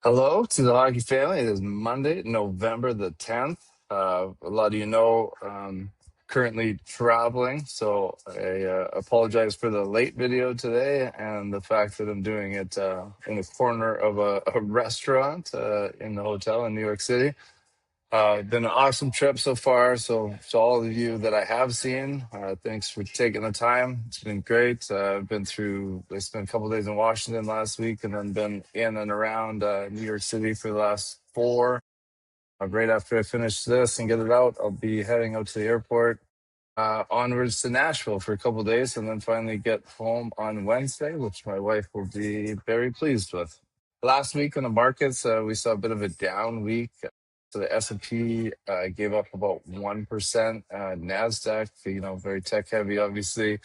Hello to the hockey family. It is Monday, November the 10th. A lot of you know, currently traveling, so I apologize for the late video today and the fact that I'm doing it in the corner of a restaurant in the hotel in New York City. Been an awesome trip so far. So to all of you that I have seen, thanks for taking the time. It's been great. I've been through. I spent a couple days in Washington last week, and then been in and around New York City for the last four. Right after I finish this and get it out, I'll be heading out to the airport, onwards to Nashville for a couple days, and then finally get home on Wednesday, which my wife will be very pleased with. Last week in the markets, we saw a bit of a down week. So the S&P gave up about 1%. NASDAQ, very tech heavy, obviously,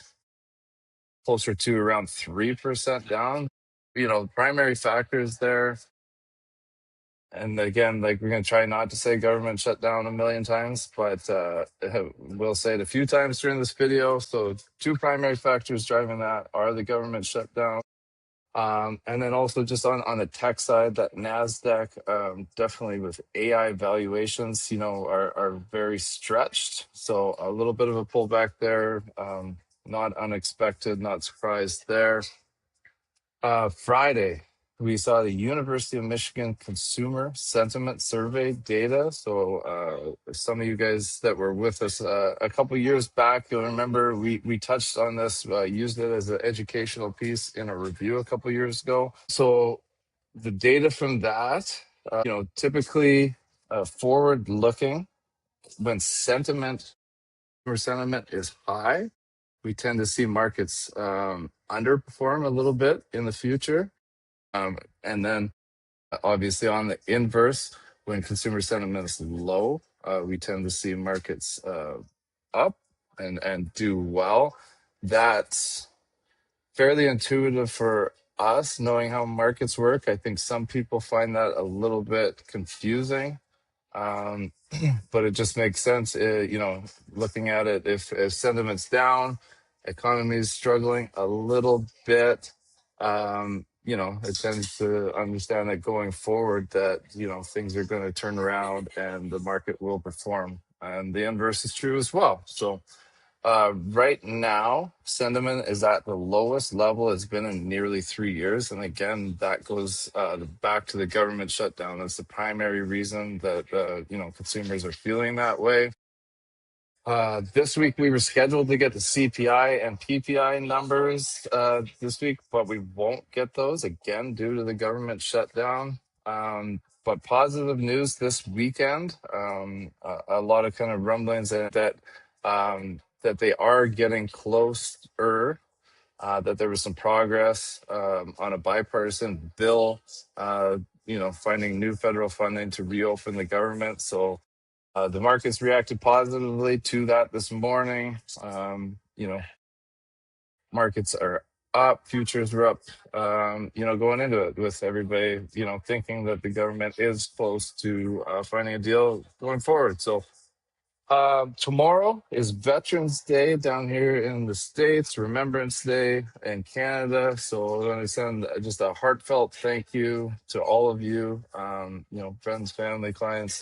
closer to around 3% down. Primary factors there. And again, like we're going to try not to say government shutdown a million times, but we'll say it a few times during this video. So two primary factors driving that are the government shutdown. And then also just on the tech side, that NASDAQ, definitely with AI valuations, are very stretched. So a little bit of a pullback there, not unexpected, not surprised there. Friday, we saw the University of Michigan Consumer Sentiment Survey data. So some of you guys that were with us a couple years back, you'll remember we touched on this, used it as an educational piece in a review a couple years ago. So the data from that, typically forward looking, when consumer sentiment is high, we tend to see markets underperform a little bit in the future. And then obviously on the inverse, when consumer sentiment is low, we tend to see markets up and do well. That's fairly intuitive for us, knowing how markets work. I think some people find that a little bit confusing. But it just makes sense, looking at it. If sentiment's down, economy is struggling a little bit, it tends to understand that going forward that, things are going to turn around and the market will perform. And the inverse is true as well. So right now, sentiment is at the lowest level it's been in nearly 3 years. And again, that goes back to the government shutdown. That's the primary reason that, consumers are feeling that way. This week, we were scheduled to get the CPI and PPI numbers this week, but we won't get those again due to the government shutdown. But positive news this weekend, a lot of kind of rumblings that they are getting closer, that there was some progress on a bipartisan bill, finding new federal funding to reopen the government. So the markets reacted positively to that this morning. Markets are up, futures were up, going into it with everybody, thinking that the government is close to finding a deal going forward. So tomorrow is Veterans Day down here in the States, Remembrance Day in Canada. So I want to send just a heartfelt thank you to all of you, friends, family, clients,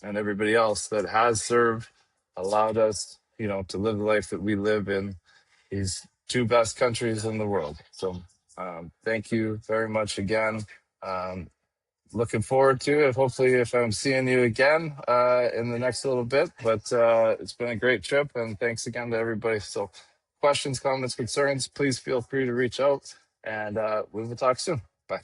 and everybody else that has served, allowed us, to live the life that we live in these two best countries in the world. So thank you very much again. Looking forward to it. Hopefully, if I'm seeing you again in the next little bit. But it's been a great trip, and thanks again to everybody. So, questions, comments, concerns, please feel free to reach out, and we will talk soon. Bye.